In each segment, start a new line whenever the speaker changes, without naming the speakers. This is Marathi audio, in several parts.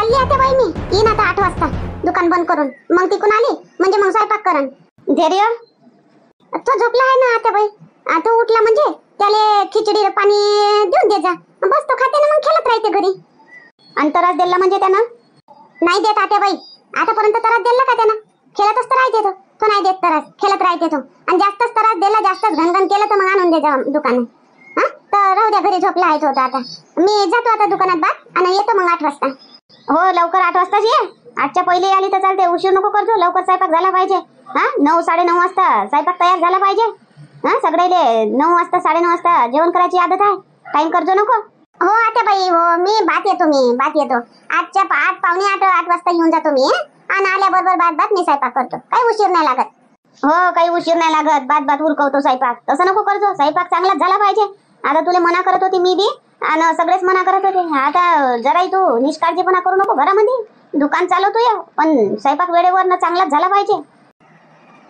चालली आता बाई मी. येईन आता 8 वाजता दुकान बंद करून. मग तिकून आली म्हणजे मग स्वयंपाक करन. धैर्य तो झोपला आहे ना आता बाई. आता उठला म्हणजे त्याले खिचडी पाणी देऊन दे जा. बस तो खाते ना मग खेळत राहते घरी. आणि त्रास दिला म्हणजे त्यानं नाही देत आता बाई. आतापर्यंत त्रास दिला का त्यानं? खेळतच तर राहते तो नाही देत त्रास. खेळत राहते तो. आणि जास्तच त्रास दिला जास्तच घनघन केलं तर मग आणून दे जा दुकानात. हा तर राहू द्या घरी झोपला आहे तो आता. मी जातो आता दुकानात बात आणि येतो मग 8 वाजता. हो लवकर 8 वाजताच ये. 8च्या पहिले आली तर चालते. उशीर नको करतो. लवकर स्वयंपाक झाला पाहिजे. हा 9 9:30 वाजता स्वयंपाक तयार झाला पाहिजे. हा सगळेले 9 वाजता 9:30 वाजता जेवण करायची आदत आहे. टाइम करजो नको. हो आता बाई हो मी बात येतो. 8 पावणे 8 वाजता येऊन जातो मी. आणि आल्याबरोबर बात मी स्वयंपाक करतो. काही उशीर नाही लागत. हो काही उशीर नाही लागत. बात उरकवतो स्वयंपाक. तसं नको करतो. स्वयंपाक चांगलाच झाला पाहिजे. आता तुला मना करत होती मी बी आणि सगळेच मना करत होते. आता जराही तू निष्काळजीपणा करू नको घरामध्ये. दुकान चालवतोय पण स्वयंपाक वेळेवर चांगलाच झाला पाहिजे.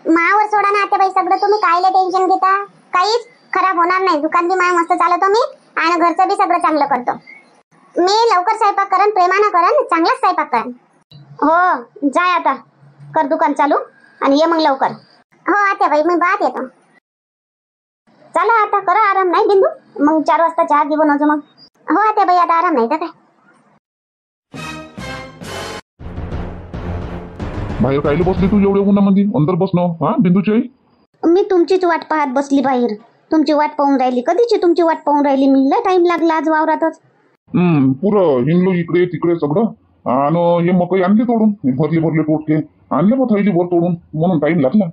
मावर सोडा ना आता बाई सगळं. तुम्ही कायले टेन्शन घेता? काहीच खराब होणार नाही. दुकान बी माय मस्त चालवतो मी आणि घरचं बी सगळं चांगलं करतो. मी लवकर स्वयंपाक करन, प्रेमानं करन, चांगलाच स्वयंपाक करन. हो जाय आता कर दुकान चालू आणि ये मग लवकर. हो आता बाई मी बात येतो. चला आता करा आराम. नाही बिंदू मग 4 वाजता चहा घे बनवतो मग. हो आता बाई आता आराम नाही तर काय.
बाहेर कायले बसली तू एवढ्या उन्हामध्ये? अंदर बस ना. हा बिंदूची आई
मी तुमचीच वाट पाहत बसली बाहेर. तुमची वाट पाहून राहिली. कधीची तुमची वाट पाहून राहिली मी. लय टाइम लागला आज वावरातच.
पुरं हिंडलो इकडे तिकडे सगळं. आणि हे मकई आणली तोडून. भरले टोटके आणले मग थैली भर तोडून म्हणून टाइम लागला.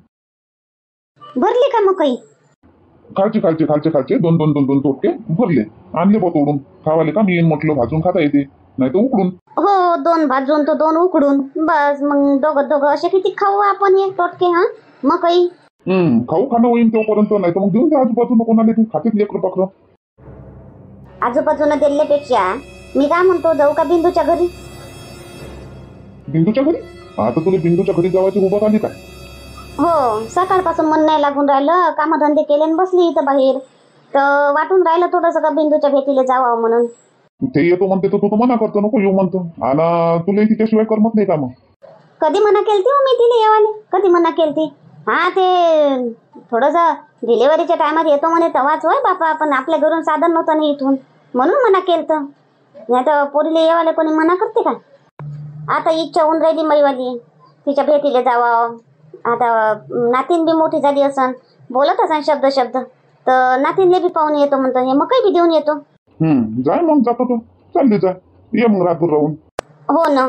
भरली का मकई?
खालचे दोन तोटके भरले आणले बा तोडून. खावाले का मी म्हटलं भाजून खाता येते नाही तर उकडून.
हो 2 भाजून तो 2 उकडून. बस मग दोघं असे किती खाऊ आपण हे टोटके? हा मकई
खाऊ खाणं होईन तोपर्यंत. नाही तर मग देऊन द्या आजूबाजूला कोणाला. तू खातेच लेकरं पाखरं.
आजूबाजूला दिल्यापेक्षा मी काय म्हणतो जाऊ का बिंदूच्या घरी?
बिंदूच्या घरी? आता तुला बिंदूच्या घरी जावायची उभा आली काय?
हो सकाळपासून मन नाही लागून राहिलं. कामधंदे केले आणि बसली इथं बाहेर. तर वाटून राहिलं थोडंसं का बिंदूच्या भेटीला जावं म्हणून.
ते येतो म्हणते तर तू मना करतो नको येऊ म्हणतो. आणि तुला तिच्याशिवाय करमत नाही का मग?
कधी मना केलती हो मी तिला येवाने? कधी मना केलती? हा ते थोडंसं डिलेव्हरीच्या टायमात येतो म्हणे तेव्हाच. होय बापा पण आपल्या घरून साधन नव्हतं ना इथून म्हणून मना केलतं. नाही तर पोरीला येवाले कोणी मना करते का? आता इच्छा होऊन राहिली मैवाली तिच्या भेटीला जावं. आता नातीन बी मोठी झाली असन बोलत असन शब्द तर नातीनले बी पाहून येतो म्हणतो. हे मग काही बी देऊन येतो.
जाय मग जातो तो. चालली जाय. ये मग रातभर राहून.
हो ना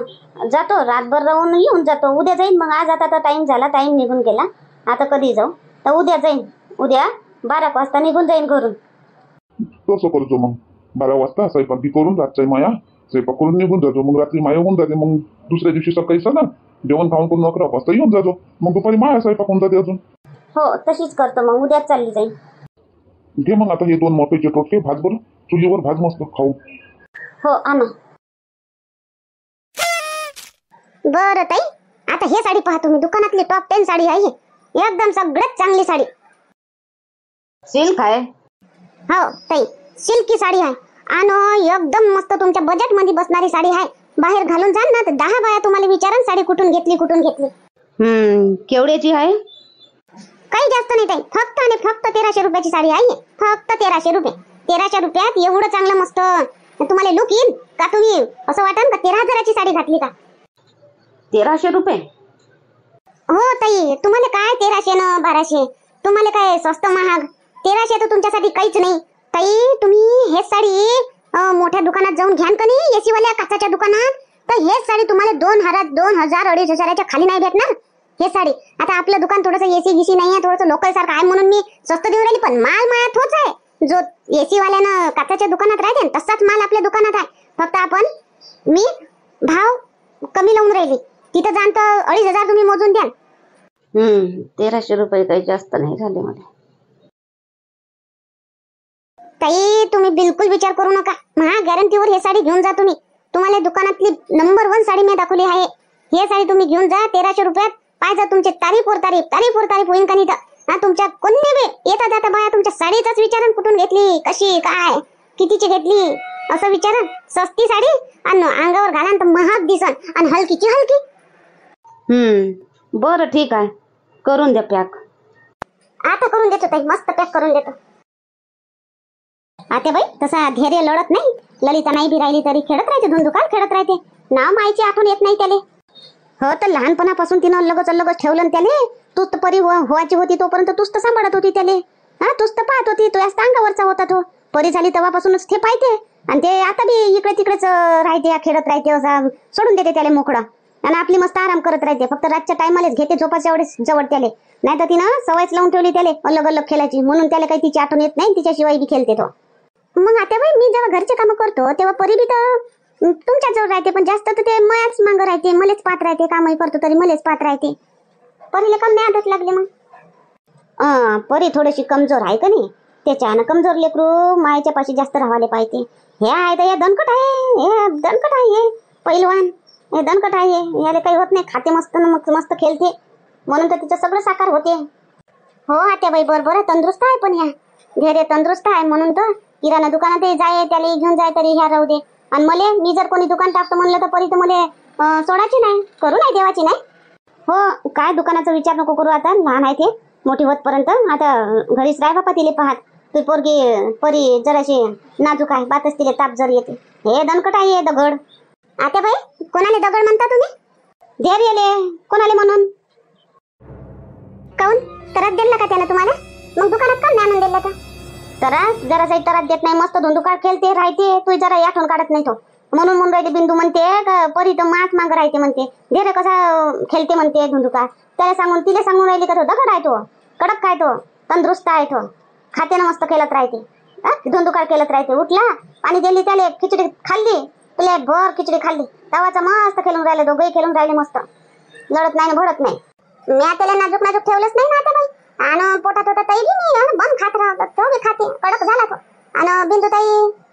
जातो रातभर राहून येऊन जातो. उद्या जाईन मग. आज आता टाइम झाला. टाइम निघून गेला. आता कधी जाऊ तर उद्या जाईन. उद्या 12 वाजता निघून जाईन घरून.
तसं करतो मग. 12 वाजता स्वयंपाक बी करून रातच्या माया स्वयंपाक करून निघून जातो. मग रात्री माया होऊन जाते. मग दुसऱ्या दिवशी सकाळी सणा जेवण खाऊन करून 11 वाजता येऊन जातो. मग दुपारी माया स्वयंपाक होऊन जाते अजून.
हो तशीच करतो मग. उद्याच चालली जाईन.
घे मग आता हे 2 मकईचे टोटके भाज बरं. चुलीवर भाज मस्त खाऊ.
हो आणा. बरं ताई आता हे साडी पहा तुम्ही. दुकानातली टॉप 10 साडी आहे. एकदम सगळ्यात चांगली साडी.
सिल्क आहे?
हो ताई सिल्की साडी आहे. आणि एकदम मस्त तुमच्या बजेट मध्ये बसणारी साडी आहे. बाहेर घालून जाल ना तर 10 बाया तुम्हाला विचारन साडी कुठून घेतली.
केवढ्याची आहे?
काही जास्त नाही ताई. फक्त आणि फक्त 1300 रुपयाची साडी आहे. फक्त 1300 रुपये. 1300 रुपयात एवढं चांगलं मस्त तुम्हाला लुक येईल का? तुम्ही असं वाटन का 13,000ची साडी घातली का?
1300 रुपये?
हो ताई तुम्हाला काय 1300 न 1200? तुम्हाला काय स्वस्त महाग? 1300 तर तुमच्यासाठी काहीच नाही ताई. तुम्ही हेच साडी मोठ्या दुकानात जाऊन घ्यान का नाही एसी वाल्या काचाच्या दुकानात तर हेच साडी तुम्हाला 2000 2500च्या खाली नाही भेटणार. हे साडी आता आपलं दुकान थोडंसं एसी गिसी नाही आहे. थोडंसं लोकल सारखं आहे म्हणून मी स्वस्त देऊन राहिली. पण माल माया तोच आहे जो एसी वाल्यानं काचाच्या दुकानात राहते तसाच माल आपल्या दुकानात आहे. फक्त आपण मी भाव कमी लावून राहिली. तिथं जाण तर 2500 तुम्ही मोजून द्याल.
1300 रुपये काही जास्त नाही झाले मला.
ताई तुम्ही बिलकुल विचार करू नका. माझ्या गॅरंटीवर हे साडी घेऊन जा तुम्ही. तुम्हाला दुकानातली नंबर 1 साडी मी दाखवली आहे. हे साडी तुम्ही घेऊन जा 1300 रुपयात. पाहिजे तुमचे तारीफ होईन का नाही तर तुमच्या कोणी बी येता जाता बाया तुमच्या साडीचाच विचारन कुठून घेतली, कशी, काय, कितीची घेतली. असं विचार, सस्ती साडी आणि अंगावर घाला तर महाग दिसन आणि हलकीची हलकी.
बरं ठीक आहे, करून द्या पॅक.
आता करून देतो ताई, मस्त पॅक करून देतो. आता बाई तसा धैर्य लढत नाही. ललिता नाही बी राहिली तरी खेळत राहते, धुंदुकार खेळत राहते. नाव मायची आठवण येत नाही त्याले. हो तर लहानपणापासून तिनं लगच ठेवलं त्याले. तूच तर परी व्हायची होती तोपर्यंत तूच तर सांभाळत होती त्याले. हा, तूच तर पाहत होती, तुझ्याच अंगावरचा होता तो. परी झाली तेव्हापासूनच ते पाहते आणि ते आता बी इकडे तिकडेच राहते, खेळत राहते, असा सोडून देते त्याला मोकळा. आणि आपली मस्त आराम करत राहते. फक्त रातच्या टायमालाच घेते झोपाच्या एवढेच जवळ त्याले. नाही तर तिनं सवयच लावून ठेवली त्याले अलग खेळायची, म्हणून त्याला काही तिची आठवण येत नाही. तिच्याशिवाय बी खेळते तो. मग आता बाई मी जेव्हा घरचे कामं करतो तेव्हा परी बी तर तुमच्या जवळ राहते, पण जास्त तर ते मयाच मांग राहते, मलेच पाहत राहते. कामही करतो तरी मलेच पाहत राहते. परीला काम नाही आदत लागले मग. परी थोडीशी कमजोर आहे का नाही, त्याच्यानं कमजोर लेकरू मायच्या पाशी जास्त राहायला पाहिजे. हे आहे तर हे दणकट आहे, हे दणकट आहे, हे पैलवान, हे दणकट आहे. याला काही होत नाही, खाते मस्त मस्त खेळते, म्हणून तर तिचं सगळं साकार होते. हो आता बाई बरोबर आहे, तंदुरुस्त आहे. पण ह्या धैर्य तंदुरुस्त आहे म्हणून तर किराणा दुकानात जाय, त्याला घेऊन जाय तरी ह्या राहू दे. आणि मले मी जर कोणी दुकान टाकतो म्हणलं तर परी तर मला सोडायची नाही, करू नाही देवाची नाही. हो, काय दुकानाचा विचार नको करू, आता लहान आहे ते, मोठी होतपर्यंत. आता घरीच राय बापा तिले पाहत. तू पोरगी परी जराशी नाजूक आहे, बातच तिले ताप जर येते. हे दणकट आहे, हे दगड. आता बाई कोणाले दगड म्हणता तुम्ही? धैर्यले कोणाले म्हणून? काऊन त्रास दिला का त्याला तुम्हाला? मग दुकानात का नाही आणून दिला तर? जरासाही त्रास देत नाही, मस्त धुंदुकार खेळते राहते. तू जरा आठवण काढत नाही तो, म्हणून राहते. बिंदू म्हणते का परी तर मास माग राहते म्हणते, धैर्य कसा खेळते म्हणते धुंदुकार. त्याला सांगून तिला सांगून राहिली का तो दगड आहे, तो कडक काय, तो तंदुरुस्त आहे, तो खाते ना मस्त खेळत राहते, धुंदुकार खेळत राहते. उठला पाणी दिली त्याला, खिचडी खाल्ली, प्लेट भर खिचडी खाल्ली, तवाचा मस्त खेळून राहिले, दोघे खेळून राहिले मस्त, लढत नाही भडत नाही. मी त्याला नाजूक ठेवलंच नाही ना आता बाई. आणि पोटात होता ताई बी मी बंद खात राहतो, तो बी खाते, कडक झाला तो. आणि बिंदू ताई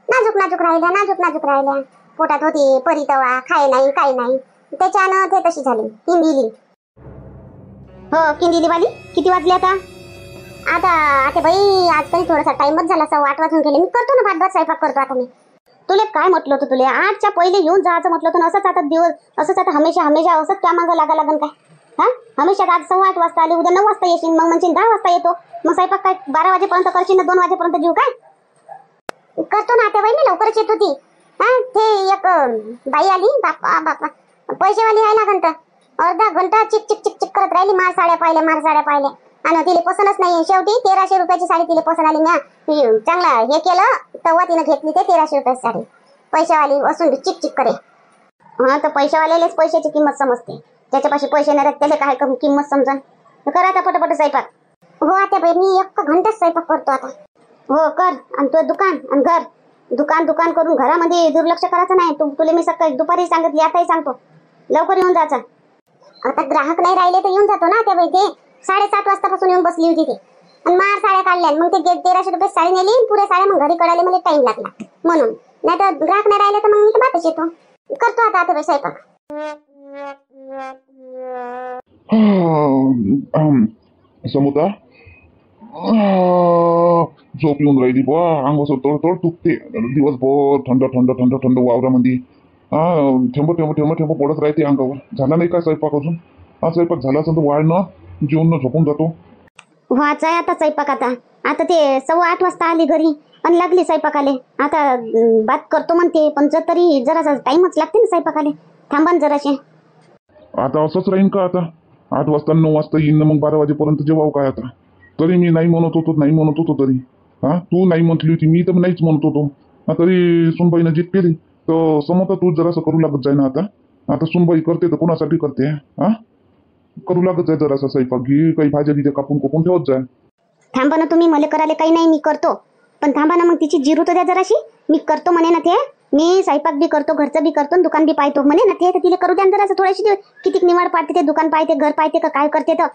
नाजूक राहिल्या. पोटात होती परी तवा, खाय नाही काय नाही, त्याच्यानं ते तशी झाली, किंदिली. हो किंदिली वाली. किती वाजले आता? आता बाई आज तरी थोडासा टाइमच झाला, 8:15 वाजून गेले. मी करतो ना भात स्वयंपाक करतो आता मी. तुले काय म्हटलं होतं, तुले 8च्या पहिले येऊन जायचं म्हटलं होतं. असंच आता दिवस, असंच आता हमेशा असंच त्या मागं लागन काय? हा, हमेशा आज 8:15 वाजता आली, उद्या 9 वाजता येशील, मग म्हणजे 10 वाजता येतो. मग स्वयंपाक काय 12 वाजेपर्यंत करशील ना, 2 वाजेपर्यंत जीव काय? करतो ना आता बाई, मी लवकरच येत होती. हा, ते एक बाई आली, बापा पैसेवाली आहे ना, अर्धा घंटा चिक करत राहिली. मार साड्या पाहिल्या आणि तिला पसंतच नाही. शेवटी 1300 रुपयाची साडी तिला पसंत आली. मी चांगला हे केलं तेव्हा तिने घेतली ते 1300 रुपयाची साडी. पैशावाली असून चिक करे. हा, तर पैशावाल्यालाच पैशाची किंमत समजते. ज्याच्यापाशी पैसे नाही त्याला काय किंमत समजन. करा आता पटापट स्वयंपाक. हो आता बाई मी 1 घंटाच स्वयंपाक करतो आता. हो कर. आणि तो दुकान आणि घर, दुकान करून घरामध्ये दुर्लक्ष करायचं नाही. तुला मी सकाळी दुपारी सांगितली, आताही सांगतो, लवकर येऊन जायचं. आता ग्राहक नाही राहिले तर येऊन जातो ना त्या बाई. ते 7:30 वाजतापासून येऊन बसली होती ती, आणि मार साड्या काढल्या. मग ते 1300 रुपये साडी नेली, पुऱ्या साड्या मग घरी कळाले, मला टाइम लागला म्हणून. नाही तर ग्राहक नाही राहिले तर मग मी तर बातच येतो. करतो आता बाई स्वयंपाक.
समुद्रा झोप येऊन राहिली बा. अंग असं तोड दुखते दिवसभर. थंड वावरामध्ये ठेंब पडत राहते अंगावर. झाला नाही काय स्वयंपाक अजून? हा, स्वयंपाक झाला असेल तर वाढणं, जेवण झोपून जातो.
व्हायचाय आता स्वयंपाक. आता ते 8:15 वाजता आली घरी आणि लागली स्वयंपाकाले. आता बात करतो म्हणते, पण तरी जरासा टाइमच लागते ना स्वयंपाकाले. थांबा ना जराशे.
आता असंच राहीन का? आता 8 वाजता 9 वाजता येईन ना, मग 12 वाजेपर्यंत जेवाव काय आता? तरी मी नाही म्हणत होतो तरी. हा, तू नाही म्हटली होती, मी तर नाहीच म्हणत होतो. तरी सुनबाईनं जीत केली तर समोर तू जरासं करू लागत जाय ना. आता सुनबाई करते तर कोणासाठी करते? हा, करू लागत जाय जरासा स्वयंपाक. घे काही भाज्या बिज्या कापून ठेवत जाय.
थांबा ना तुम्ही, मला करायला काही नाही, मी करतो. पण थांबा ना, मग तिची जिरू तर द्या जराशी. मी करतो म्हणे ना ते. मी स्वयंपाक बी करतो, घरचं बी करतो, दुकान बी पाहतो म्हणे ना ते. तर तिला करू द्या जरासं. थोडीशी किती निवाड पाडते ते, दुकान पाहते, घर पाहते का काय करते तर.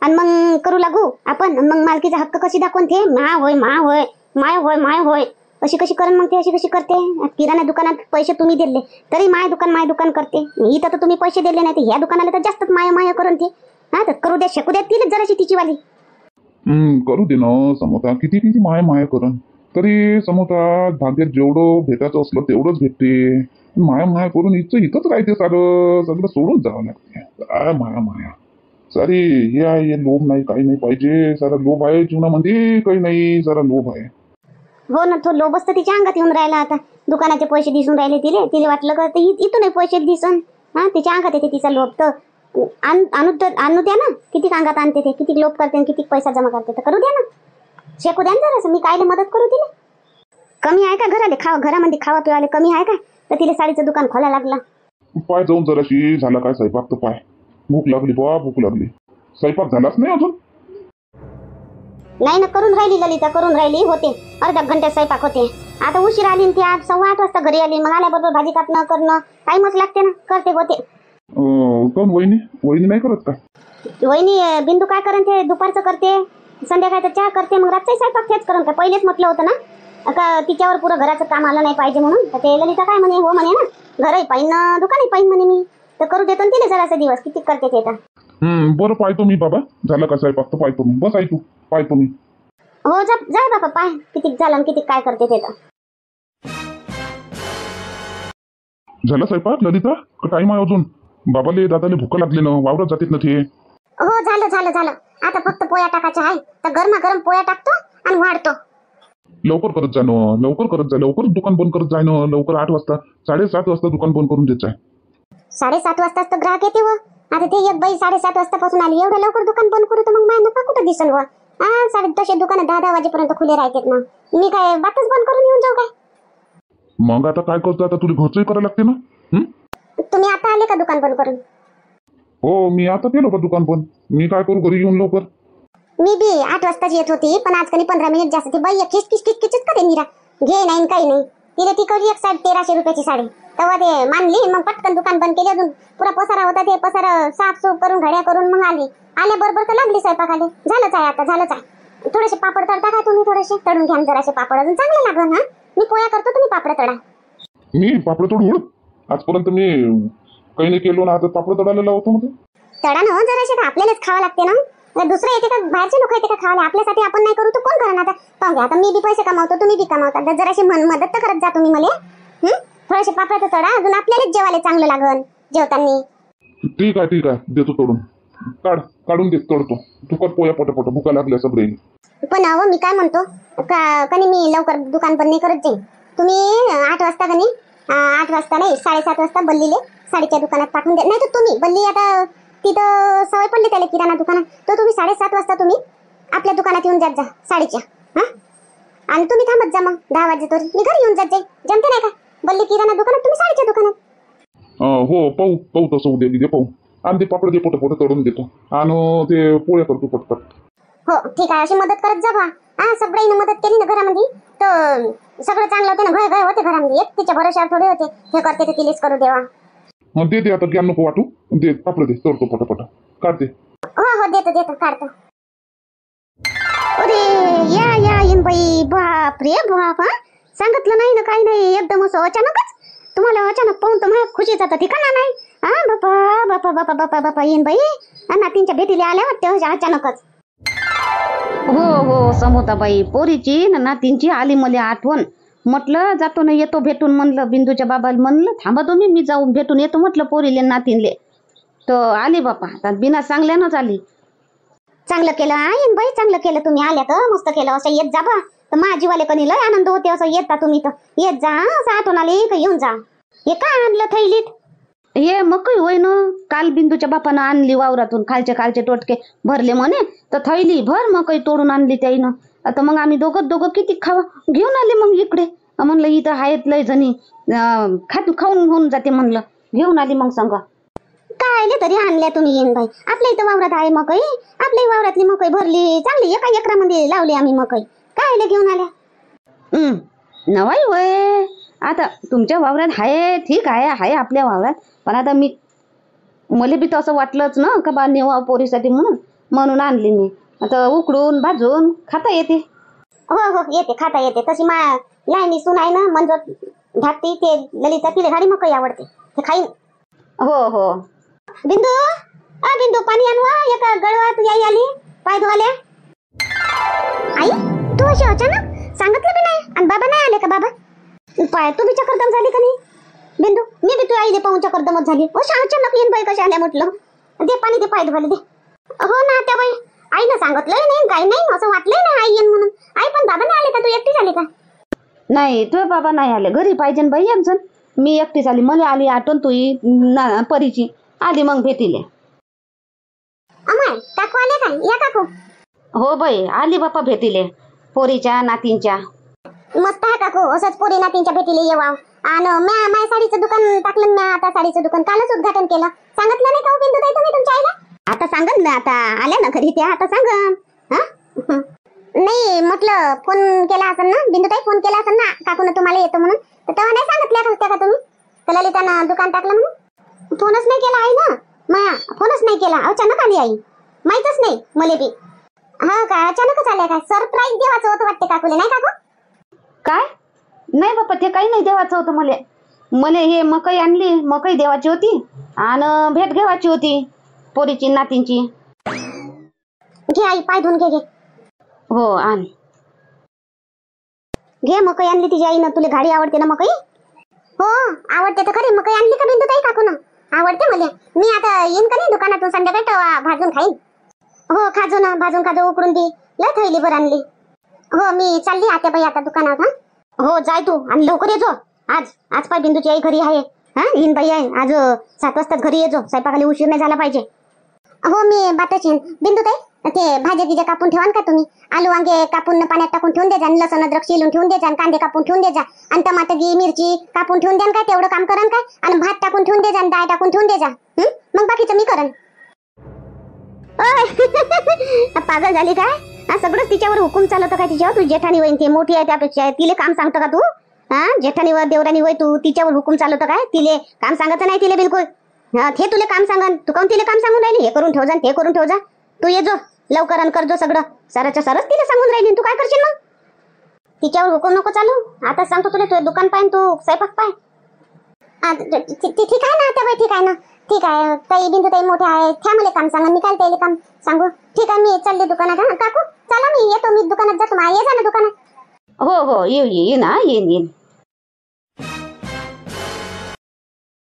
आणि मग करू लागू आपण. मग मालकीचा हक्क कशी दाखवून ते माय होय अशी कशी करण मग ते? अशी कशी करते? किराणा दुकानात पैसे तुम्ही दिले तरी माय दुकान करते. इथं तर तुम्ही पैसे दिले नाही, तर ह्या दुकानाला तर जास्तच माय करून ते. हा, तर करू द्या, शकू द्या तिला जराशी तिची वाली.
करू दे ना समोता. किती माय करण. तरी समोसा भाग्यात जेवढं भेटायचं असलं तेवढंच भेटते. माया माया करून इथंच राहते सगळं सोडून जावं लागते. काय माया सारी हे आहे, हे लोभ नाही काही नाही पाहिजे. सारा लोभ आहे जीवनामध्ये, काही नाही सारा लोभ आहे.
हो ना, तो लोभच तर तिच्या अंगात येऊन राहिला आता. दुकानाचे पैसे दिसून राहिले तिले वाटलं का इथूनही पैसे दिसन. हा, तिच्या अंगात येते तिचा लोभ. तर आणू द्या ना, किती अंगात आणते ते, किती लोभ करते आणि किती पैसा जमा करते, तर करू द्या ना, शेकू द्या ना जरासं. मी कायले मदत करू तिला? कमी आहे का घरामध्ये खावा पिवाले कमी आहे का? तर तिला साडीचं दुकान खोला लागला.
पाय जाऊन जराशी झाला काय स्वयंपाक? तर पाय भूक लागली बा, भूक लागली. स्वयंपाक झालाच नाही अजून?
नाही ना, करून राहिली ललिता, करून राहिली. होते अर्ध्या घंट्यात स्वयंपाक होते. आता उशीर आली ती 8:15 वाजता घरी आली. मग आल्याबरोबर भाजी कापणं करणं टाईमच लागते ना. करते होते.
कोण वहिनी नाही करत का?
वहिनी बिंदू काय करण, ते दुपारचं करते, संध्याकाळचं चहा करते, मग रात्री स्वयंपाक तेच करण. का पहिलेच म्हटलं होतं ना का तिच्यावर पुरं घराचं काम आलं नाही पाहिजे म्हणून. तर ते ललिता काय म्हणे, हो म्हणे ना, घरही पाहिजे दुकानही पाहिजे म्हणे. मी तर करू देतो तिने जरासा दिवस, किती करते ते. तर
बरं पाहतो मी बाबा, झालं का स्वयंपाक तर पाहतो मी. बस आई तू, पाहतो मी.
हो जा बाबा, पाय किती झालं आणि किती काय करते ते. तर
झालं स्वयंपाक ललिता? टाईम आहे अजून? बाबाले दादाले भूक लागली ना, वावरात जातात ना ते.
हो झालं. आता फक्त पोया टाकायच्या आहे. तर गरमागरम पोया टाकतो आणि वाढतो.
लवकर करत जा ना, लवकर दुकान बंद करत जाय ना. लवकर 8 वाजता 7:30 वाजता दुकान बंद करून देत जाय.
7:30 वाजताच तर ग्राहक येते व. आता ते एक बाई 7:30 वाजतापासून आली, एवढ्या लवकर दुकान बंद करू तर मग माझ्या नफा कुठं दिसन व. तसे दुकान 10 वाजेपर्यंत खुले राहतात ना. मी काय बातच बंद करून येऊन जाऊ काय?
मग आता काय करतो? आता तुला घरचंही करायला लागते ना.
तुम्ही आता आले का दुकान बंद करून?
हो, मी आता केलं का दुकान बंद. मी काय करू घरी येऊन लवकर?
मी बी 8 वाजताच येत होती, पण आज कधी 15 मिनिट जास्त. ती बाई किचकिच करे निरा, घे नाही काही नाही. तिने ती कवली एक 1300 रुपयाची साडी. तेव्हा ते मानली, मग पटकन दुकान बंद केली. अजून पुरा पसारा होता, ते पसारा साफसूफ करून घड्या करून मग आल्याबरोबर तर लागली स्वयंपाकाले. झालंच आहे. थोडेसे पापड तळता का तुम्ही? थोडेसे तळून घ्या जरासे पापड, अजून चांगले लागल. मी पोया करतो, तुम्ही पापड तळा.
मी पापड तोडू? आजपर्यंत मी काही नाही केलो ना. आता पापड तळायला लावतो मध्ये.
तळा ना जरासे, तर आपल्यालाच खावं लागते ना. दुसरं येते का? बाहेरचे लोक येते का खावाले? आपल्यासाठी आपण नाही करू तर कोण करा? आता पाहू घ्या, आता मी बी पैसे कमावतो, तुम्ही बी कमावता, तर जराशी मदत तर करत जा तुम्ही मला. थोडेसे पापड तळा, अजून आपल्यालाच जेवायला चांगलं लागल जेवताना.
ठीक आहे देतो तोडून. काढून देत तोडतो. तू कर पोया पटापट, भुका लागल्या सगळे.
पण अहो मी काय म्हणतो कनी, मी लवकर दुकान बंद नाही करत जाईन. तुम्ही 8 वाजता कनी, 8 वाजता नाही 7:30 वाजता बल्लीले साडीच्या दुकानात पाठवून द्या. नाही तर तुम्ही बल्ली, आता तिथं सवय पडली त्याला किराणा दुकानात, तर तुम्ही 7:30 वाजता तुम्ही आपल्या दुकानात येऊन जात जा साडीच्या. आणि तुम्ही थांबत जा मग 10 वाजेतोवर. मी घरी येऊन जात जाईल. जमते नाही का? बल्ली किराणा दुकानात, तुम्ही साडीच्या दुकानात.
हो, पाहू तसं उद्या दे पाहू. आणि ते पापड दे पोट तळून देतो. आणि ते पोळ्या करतो पटपट.
हो ठीक आहे, अशी मदत करत जा बा. सगळ्यांनी मदत केली ना घरामध्ये तर सगळं चांगलं होते ना. घर होते घरामध्ये. एक तिच्या भरोशावर थोडे होते हे करते ते तिलेच करू देवा.
दे आता, ज्ञान नको वाटू. दे पापड दे, तोडतो पटापट. काढते.
हो देतो काढतो. अरे या इन बाई, बाप रे बाप. सांगितलं नाही ना, काही नाही, एकदम असं अचानकच. तुम्हाला अचानक पाहून तर माझ्या खुशीचा तर ठिकाणा नाही. बापा येईन बाई. नातींच्या भेटीला आल्या वाटते अचानकच.
हो समोताबाई, पोरीची ना नातींची आली मला आठवण. म्हटलं जातो ना, येतो भेटून. म्हणलं बिंदूच्या बाबाला म्हणलं थांबा तुम्ही, मी जाऊन भेटून येतो म्हटलं पोरीले नातीनले. तर आली बापा, आता बिना सांगल्यानंच आली.
चांगलं केलं येईन बाई, चांगलं केलं तुम्ही आल्या तर. मस्त केलं. असं येत जा बा, तर माझ्या जीवाले कणी लय आनंद होते. असं येता तुम्ही तर येत जा. असं आठवण आली का येऊन जा. हे काय आणलं थैलीत?
हे मकई होय ना, काल बिंदूच्या बापानं आणली वावरातून. खालचे टोटके भरले म्हणे, तर थैली भर मकई तोडून आणली त्याईनं. आता मग आम्ही दोघं किती खावा घेऊन आले. मग इकडे म्हणलं इथं आहेत लय जणी, खाऊन होऊन जाते म्हणलं, घेऊन आली मग संग.
काय तरी आणल्या तुम्ही येईन बाई. आपल्या इथं वावरात आहे मकई, आपल्या वावरातली मकई भरली चांगली, एका एकरामध्ये लावली आम्ही मकई. काय घेऊन आल्या?
नवाई होय. आता तुमच्या वावरात आहे, ठीक आहे आपल्या वावरात. पण आता मला बी तसं वाटलंच ना का बा नेवा पोरीसाठी, म्हणून आणली मी. आता उकडून भाजून खाता येते.
हो येते, खाता येते. तशी लहानी सून आहे ना, म्हणजे धाकटी ते ललिता, तिला घाडी मकई आवडते, ते खाईन.
हो
बिंदू पाणी आणवा. एका गळवा तू याई आली पाय धुवाल्या. आई तू अशी अचानक सांगितलं बी नाही. आणि बाबा नाही आले का बाबा? पाय तू बी चक्करदम झाली का नाही बिंदू? मी बी तू आईले पाहून चक्करदमच झाली. ओ अचानक येईन बाई कशा आल्या म्हटलं. दे पाणी दे पाय धुवायला दे. हो ना त्या बाई आईनं सांगितलंय नाही काही नाही असं वाटलंय ना आई येईन म्हणून. आई पण बाबा नाही आले का? तू एकटी झाली का?
नाही तुझे बाबा नाही आले. घरी पाहिजे ना बाई एक जण. मी एकटीच आली. मला आली आठवण तुई परीची आली मग भेटीले.
अमाय काकू आले काय? या काकू.
हो बाई आली बापा भेटीले पोरीच्या नातींच्या.
मस्त आहे काकू. असंच पोरी नातींच्या भेटीला येवाव. आणि माझ्या साडीचं दुकान टाकलं. मी आता साडीचं दुकान कालच उद्घाटन केलं. सांगितलं नाही का बिंदू ताई तुम्ही तुमच्या आईला? आता सांगन ना. आता आल्या ना घरी त्या आता सांगन. हा नाही म्हटलं फोन केला असेल ना बिंदुताई? फोन केला असेल ना काकून तुम्हाला येतो म्हणून? तर तेव्हा नाही सांगितल्या होत्या का तुम्ही तर ललितानं दुकान टाकलं म्हणून? फोनच नाही केला आई ना. माया फोनच नाही केला. अचानक आली आई. माहीतच नाही मले बी. हा का अचानकच आल्या काय? सरप्राईज देवाचं होतं वाटते काकूले नाही काकू?
काय नाही बापा ते काही नाही देवाचं होतं. मले हे मकई आणली. मकई देवाची होती आणि भेट घेवायची होती पोरीची नातींची.
घे आई पाय धुवून घे.
हो आण
घे मकई आणली तिची आईनं. तुला गाडी आवडते ना मकई? हो आवडते तर खरी. मकई आणली का बिंदुताई काकून? आवडते मला. मी आता येईन का नाही दुकानातून संध्याकाळी तेव्हा भाजून खाईन. हो खाजो ना. भाजून खाजो उकडून दे. लय थैली भर आणली. हो मी चालली आता बाई आता दुकानात. हा हो जाय तू आणि लवकर ये जो. आज पाय बिंदूची आई घरी आहे. हा येईन बाई आहे आज 7 वाजता घरी ये जो. स्वयंपाकाला उशीर नाही झाला पाहिजे. हो मी बातच येईन. बिंदुताई ते भाज्या गिज्या कापून ठेवा का तुम्ही? आलू वांगे कापून पाण्यात टाकून ठेवून द्या. लसण अद्रक शिलून ठेवून द्या. कांदे कापून ठेवून द्या. आणि टमाटर मिरची कापून ठेवून द्या. काय तेवढं काम करा काय? आणि भात टाकून ठेवून द्या. डाळ टाकून ठेवून द्या. मग बाकीचं मी करन. पागल झाली काय? सगळं तिच्यावर हुकूम चालवतं काय तिच्यावर? तू जेठानी होईन ती मोठी आहे त्यापेक्षा. तिले काम सांगतो का तू? हा जेठानीवर देवरानी होय तू. तिच्यावर हुकूम चालवतं काय? तिले काम सांगायचं नाही तिले बिलकुल. ते तुले काम सांगन. तू काऊन तिले काम सांगून राहिली? हे करून ठेव जा ते करून ठेव जा. तू ये जो लवकर आणि करजो सगळं. साराच्या सारच तिला सांगून राहिली. तू काय करशील मग? तिच्यावर हुकूम नको चालू. आता सांगतो तुला. तू दुकान पाय तू स्वयंपाक पाय. ठीक आहे ना त्या बाई? ठीक आहे ना. ठीक आहे ताई. बिंदू ताई मोठे आहे. त्या मला काम सांगा. मी काय त्याला काम सांगू? ठीक आहे मी चालले दुकानात. काकू चला मी येतो. मी दुकानात जातो. ये जा ना दुकानात.
हो हो येऊ ये ना येईन.